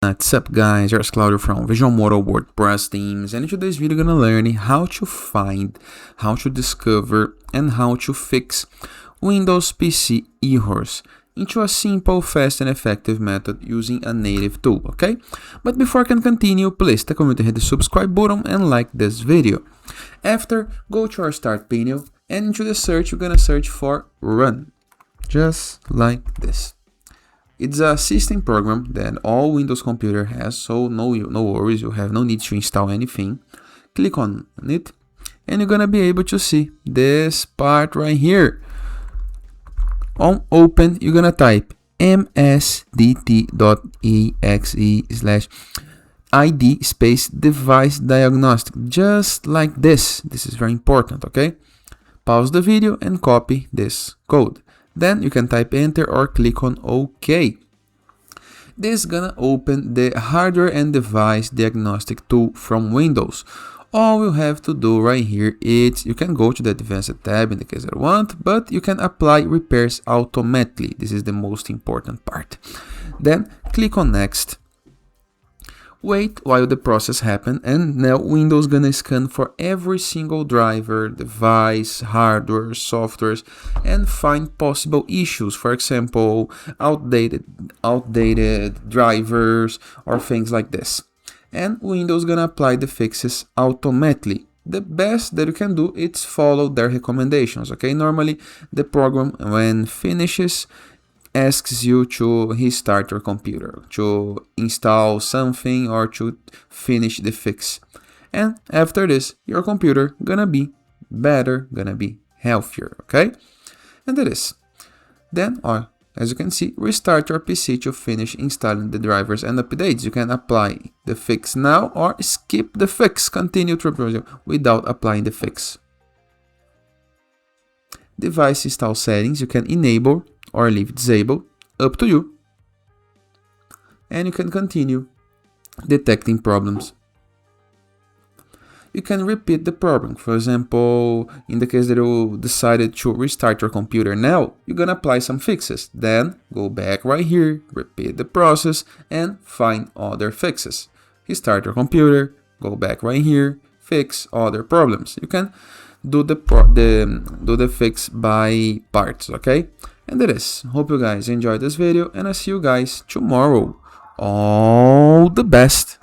What's up guys, here's Claudio from Visualmodo WordPress themes, and in today's video we're gonna learn how to find, how to discover, and how to fix Windows PC errors into a simple, fast, and effective method using a native tool, okay? But before I can continue, please take a moment to hit the subscribe button and like this video. After, go to our start panel, and into the search, you're gonna search for run, just like this. It's a system program that all Windows computer has, so no worries, you have no need to install anything. Click on it, and you're gonna be able to see this part right here. On open, you're gonna type msdt.exe/id space device diagnostic, just like this. This is very important, okay? Pause the video and copy this code. Then you can type enter or click on OK. This is gonna open the hardware and device diagnostic tool from Windows. All you have to do right here is you can go to the advanced tab in the case you want, but you can apply repairs automatically. This is the most important part. Then click on next. Wait while the process happens, and now Windows gonna scan for every single driver, device, hardware, softwares, and find possible issues. For example, outdated drivers or things like this. And Windows gonna apply the fixes automatically. The best that you can do is follow their recommendations. Okay, normally the program when finishes asks you to restart your computer, to install something or to finish the fix. And after this, your computer gonna be better, gonna be healthier, okay? And that is. Then, as you can see, restart your PC to finish installing the drivers and updates. You can apply the fix now or skip the fix, continue troubleshooting without applying the fix. Device install settings, you can enable or leave disabled, up to you. And you can continue detecting problems. You can repeat the problem. For example, in the case that you decided to restart your computer now, you're gonna apply some fixes. Then go back right here, repeat the process, and find other fixes. Restart your computer, go back right here, fix other problems. You can do the fix by parts, okay? And that is. Hope you guys enjoyed this video, and I'll see you guys tomorrow. All the best.